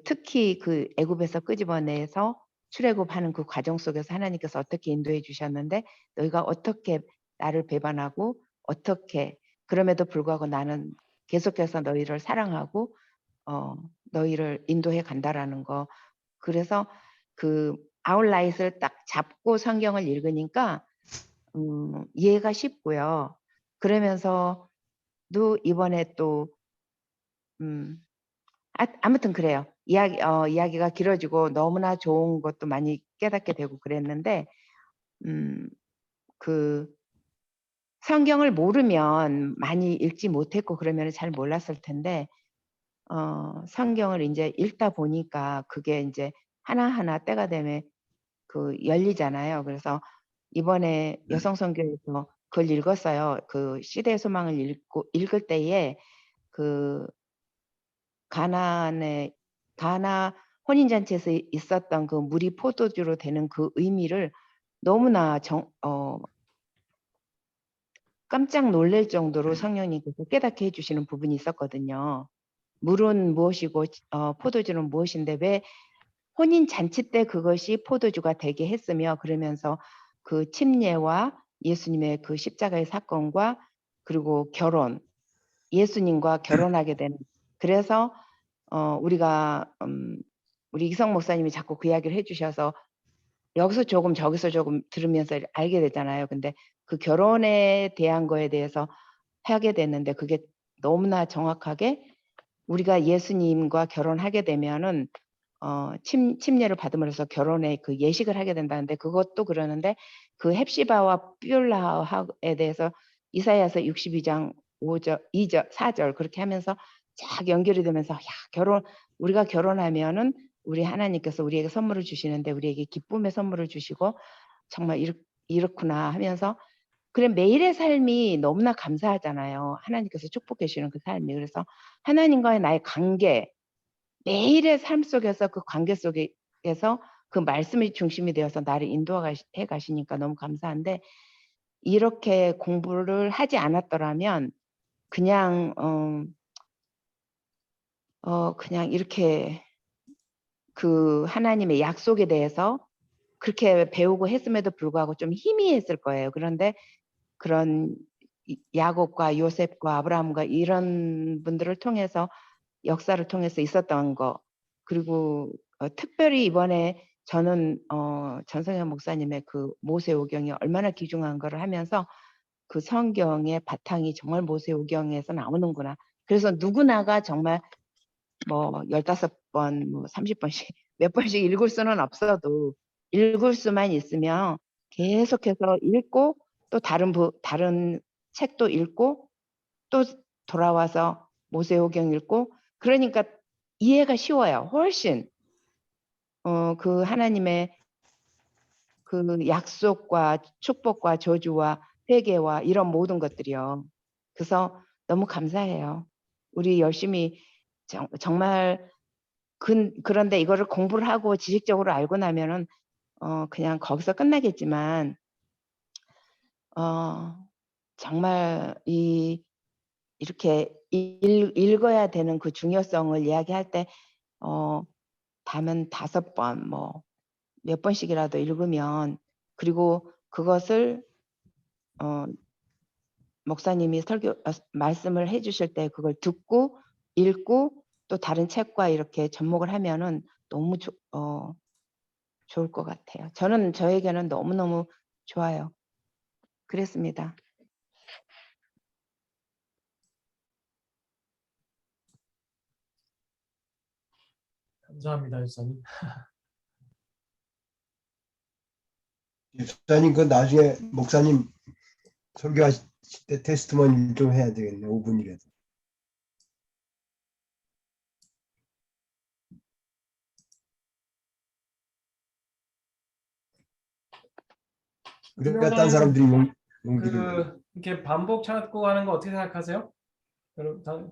특히 그 애굽에서 끄집어내서 출애굽하는 그 과정 속에서 하나님께서 어떻게 인도해 주셨는데 너희가 어떻게 나를 배반하고 어떻게 그럼에도 불구하고 나는 계속해서 너희를 사랑하고 너희를 인도해 간다라는 거. 그래서 그 아웃라이트를 딱 잡고 성경을 읽으니까 이해가 쉽고요. 그러면서도 이번에 또 아무튼 그래요. 이야기가 길어지고 너무나 좋은 것도 많이 깨닫게 되고 그랬는데 그 성경을 모르면 많이 읽지 못했고 그러면 잘 몰랐을 텐데 성경을 이제 읽다 보니까 그게 이제 하나하나 때가 되면 그 열리잖아요. 그래서 이번에 여성 선교에서 그걸 읽었어요. 그 시대의 소망을 읽을 때에 그 가나 혼인잔치에서 있었던 그 물이 포도주로 되는 그 의미를 너무나 깜짝 놀랄 정도로 성령님께서 깨닫게 해주시는 부분이 있었거든요. 물은 무엇이고 포도주는 무엇인데 왜 혼인잔치 때 그것이 포도주가 되게 했으며 그러면서 그 침례와 예수님의 그 십자가의 사건과 그리고 결혼, 예수님과 결혼하게 되는 그래서 우리가 우리 이성 목사님이 자꾸 그 이야기를 해주셔서 여기서 조금 저기서 조금 들으면서 알게 되잖아요. 근데 그 결혼에 대한 거에 대해서 하게 됐는데 그게 너무나 정확하게 우리가 예수님과 결혼하게 되면은 침례를 받음으로써 결혼의 그 예식을 하게 된다는데 그것도 그러는데 그 헵시바와 뾰라에 대해서 이사야서 62장 5절, 2절, 4절 그렇게 하면서 쫙 연결이 되면서 야, 우리가 결혼하면은 우리 하나님께서 우리에게 선물을 주시는데 우리에게 기쁨의 선물을 주시고 정말 이렇구나 하면서 그래 매일의 삶이 너무나 감사하잖아요. 하나님께서 축복해 주시는 그 삶이. 그래서 하나님과의 나의 관계 매일의 삶 속에서 그 관계 속에서 그 말씀이 중심이 되어서 나를 인도해 가시니까 너무 감사한데 이렇게 공부를 하지 않았더라면 그냥 그냥 이렇게 그 하나님의 약속에 대해서 그렇게 배우고 했음에도 불구하고 좀 희미했을 거예요. 그런데 그런 야곱과 요셉과 아브라함과 이런 분들을 통해서 역사를 통해서 있었던 거 그리고 특별히 이번에 저는 전성현 목사님의 그 모세오경이 얼마나 귀중한 거를 하면서 그 성경의 바탕이 정말 모세오경에서 나오는구나. 그래서 누구나가 정말 뭐 15번, 뭐 30번씩 몇 번씩 읽을 수는 없어도 읽을 수만 있으면 계속해서 읽고 또 다른 책도 읽고 또 돌아와서 모세오경 읽고 그러니까 이해가 쉬워요. 훨씬 그 하나님의 그 약속과 축복과 저주와 회개와 이런 모든 것들이요. 그래서 너무 감사해요. 우리 열심히 정말 그런데 이거를 공부를 하고 지식적으로 알고 나면은 그냥 거기서 끝나겠지만 정말 이렇게 읽어야 되는 그 중요성을 이야기할 때 다면 5번 뭐 몇 번씩이라도 읽으면 그리고 그것을 목사님이 말씀을 해주실 때 그걸 듣고 읽고 또 다른 책과 이렇게 접목을 하면은 너무 좋을 것 같아요. 저에게는 너무너무 좋아요. 그랬습니다. 감사합니다, 유사님. 집사님 그 나중에 목사님 설교하실 때 테스트머니 좀 해야 되겠네. 5분이라도. 그러니까 딴 사람들이 용기를 이렇게 반복 찾고 하는 거 어떻게 생각하세요?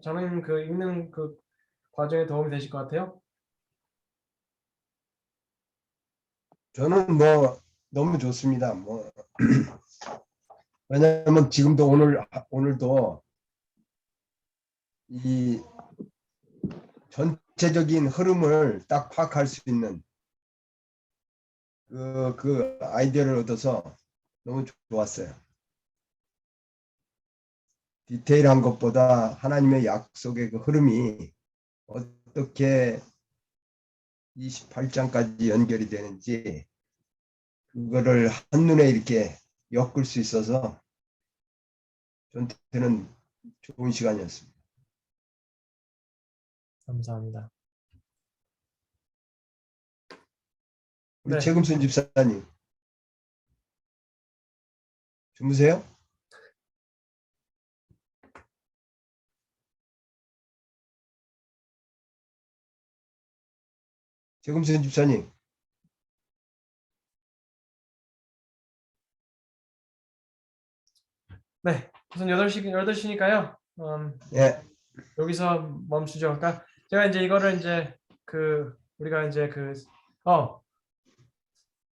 저는 그 읽는 그 과정에 도움이 되실 것 같아요. 저는 뭐 너무 좋습니다. 뭐 왜냐하면 지금도 오늘도 이 전체적인 흐름을 딱 파악할 수 있는 그 아이디어를 얻어서 너무 좋았어요. 디테일한 것보다 하나님의 약속의 그 흐름이 어떻게 28장까지 연결이 되는지 그거를 한눈에 이렇게 엮을 수 있어서 저한테는 좋은 시간이었습니다. 감사합니다. 우리 네. 최금순 집사님 주무세요? 최금순 집사님 네. 우선 8시니까요. 예, 여기서 멈추죠. 그러니까 제가 이제 이거를 이제 우리가 이제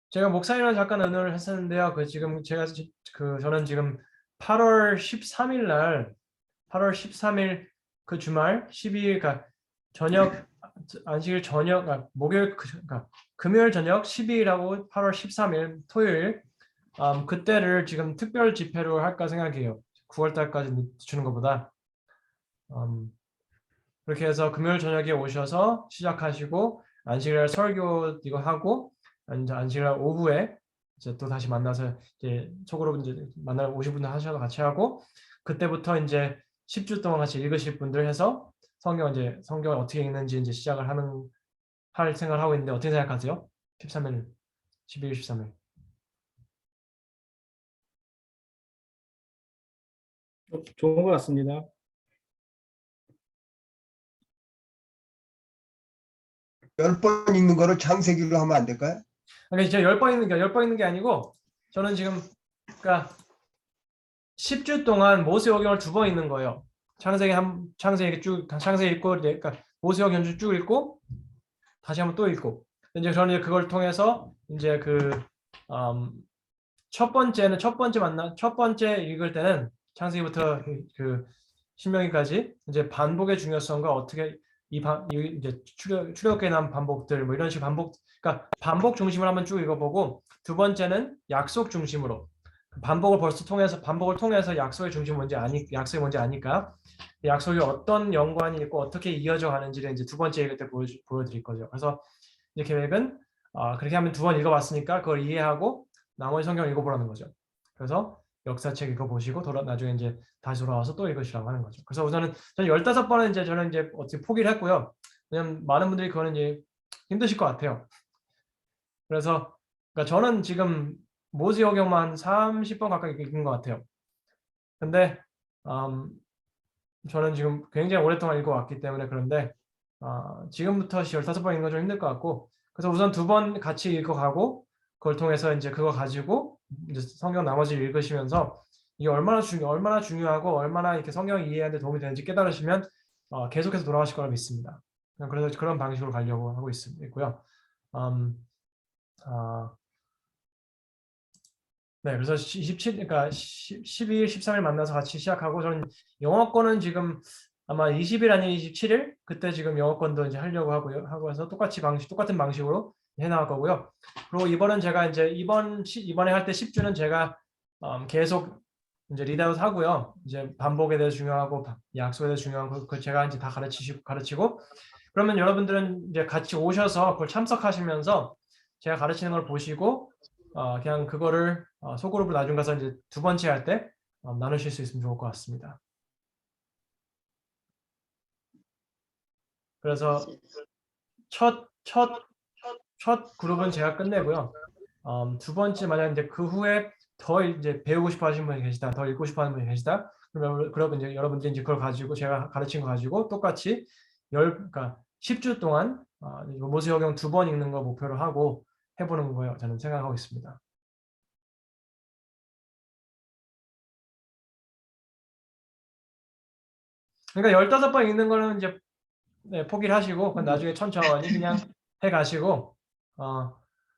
제가 목사님이랑 잠깐 의논을 했었는데요. 지금 저는 지금 8월 13일 날 8월 13일 그 주말 12일 그러니까 저녁 안식일 저녁 목요일 그러니까 금요일 저녁 12일하고 8월 13일 토요일 그때를 지금 특별 집회로 할까 생각해요. 9월 달까지 주는 것보다 그렇게 해서 금요일 저녁에 오셔서 시작하시고 안식일 설교 이거 하고 이제 안식일 오후에 이제 또 다시 만나서 이제 속으로 이제 만나 오신 분들 하셔서 같이 하고 그때부터 이제 10주 동안 같이 읽으실 분들 해서 성경을 어떻게 읽는지 이제 시작을 할 생각을 하고 있는데 어떻게 생각하세요? 13일, 12일, 13일. 좋은 것 같습니다. 열 번 읽는 거를 창세기로 하면 안 될까요? 그러니까 제가 10번 읽는 게 아니고 저는 지금 그러니까 10주 동안 모세오경을 2번 읽는 거예요. 창세기 읽고 그러니까 모세오경 쭉 읽고 다시 한번 또 읽고 이제 저는 이제 그걸 통해서 이제 첫 번째 읽을 때는 창세기부터 신명기까지 이제 반복의 중요성과 어떻게 이제 출애굽기에 나온 반복들 뭐 이런 식 그러니까 반복 중심으로 한번 쭉 읽어보고 두 번째는 약속 중심으로 반복을 통해서 약속의 중심 약속이 뭔지 아니까 약속이 어떤 연관이 있고 어떻게 이어져 가는지를 이제 두 번째 읽을 때 보여드릴 거죠. 그래서 이제 계획은 그렇게 하면 2번 읽어봤으니까 그걸 이해하고 나머지 성경 읽어보라는 거죠. 그래서 역사책 읽어보시고 나중에 이제 다시 돌아와서 또 읽으시라고 하는 거죠. 그래서 우선은 저는 15번은 저는 이제 어떻게 포기를 했고요. 왜냐면 많은 분들이 그거는 이제 힘드실 것 같아요. 그래서 그러니까 저는 지금 모세오경만 30번 가까이 읽은 것 같아요. 근데 저는 지금 굉장히 오랫동안 읽어왔기 때문에 그런데 지금부터 15번 읽는 건 좀 힘들 것 같고 그래서 우선 2번 같이 읽어가고 그걸 통해서 이제 그거 가지고 이제 성경 나머지 읽으시면서 이게 얼마나 중요하고 얼마나 이렇게 성경 이해하는 데 도움이 되는지 깨달으시면 계속해서 돌아가실 거라 믿습니다. 그래서 그런 방식으로 가려고 하고 있고요. 네, 그래서 12일, 13일 만나서 같이 시작하고 저는 영어권은 지금 아마 20일 아니면 27일 그때 지금 영어권도 이제 하려고 하고 해서 똑같은 방식으로 해나갈 거고요. 그리고 이번은 제가 이제 이번에 할 때 10주는 제가 계속 이제 리드아웃 하고요. 이제 반복에 대해서 중요하고 약속에 대해서 중요하고 그걸 제가 이제 다 가르치고 그러면 여러분들은 이제 같이 오셔서 그걸 참석하시면서 제가 가르치는 걸 보시고 그냥 그거를 소그룹으로 나중 가서 이제 2번째 할 때 나누실 수 있으면 좋을 것 같습니다. 그래서 첫 그룹은 제가 끝내고요. 2번째 만약 이제 그 후에 더 이제 배우고 싶어 하시는 분이 계시다, 더 읽고 싶어 하는 분이 계시다. 그러면 이제 여러분들이 이제 그걸 가지고 제가 가르친 거 가지고 똑같이 그러니까 10주 동안 모세오경 2번 읽는 거 목표로 하고 해보는 거예요. 저는 생각하고 있습니다. 그러니까 15번 읽는 거는 이제 포기를 하시고 그건 나중에 천천히 그냥 해 가시고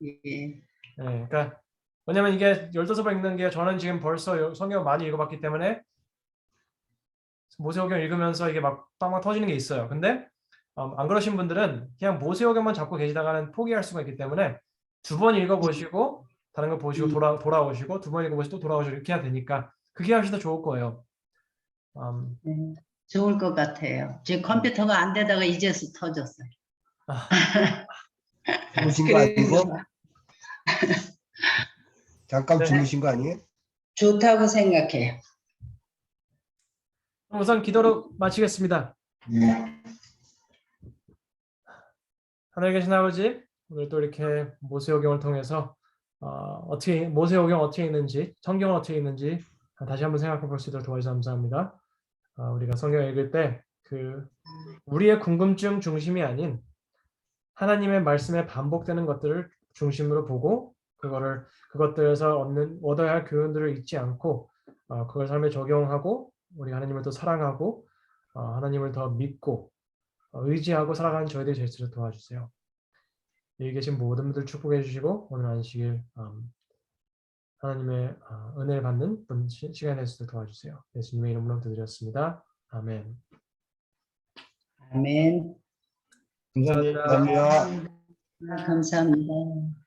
예. 그러니까 왜냐면 이게 15번 읽는 게 저는 지금 벌써 성경 많이 읽어봤기 때문에 모세오경 읽으면서 이게 막 빵빵 터지는 게 있어요. 근데 안 그러신 분들은 그냥 모세오경만 잡고 계시다가는 포기할 수가 있기 때문에 2번 읽어보시고 다른 거 보시고 돌아오시고 2번 읽어보시고 또 돌아오시고 이렇게 해야 되니까 그게 훨씬 더 좋을 거예요. 네, 좋을 것 같아요. 제 컴퓨터가 안 되다가 이제서 터졌어요. 주무신 거 아니고? 그래서 잠깐 네. 주무신 거 아니에요? 좋다고 생각해요. 그럼 우선 기도로 마치겠습니다. 하늘에 계신 아버지, 오늘 또 이렇게 모세오경을 통해서 어떻게 모세오경 어떻게 있는지, 성경은 어떻게 있는지 다시 한번 생각해 볼 수 있도록 도와주셔서 감사합니다. 우리가 성경 읽을 때 그 우리의 궁금증 중심이 아닌 하나님의 말씀에 반복되는 것들을 중심으로 보고 그것들에서 얻어야 할 교훈들을 잊지 않고 그걸 삶에 적용하고 우리 하나님을 더 사랑하고 하나님을 더 믿고 의지하고 살아가는 저희들이 될 수 있도록 도와주세요. 여기 계신 모든 분들 축복해 주시고 오늘 안식일 하나님의 은혜를 받는 시간이 될 수 있도록 도와주세요. 예수님의 이름으로 드렸습니다. 아멘. 아멘. 감사합니다. 감사합니다. 감사합니다.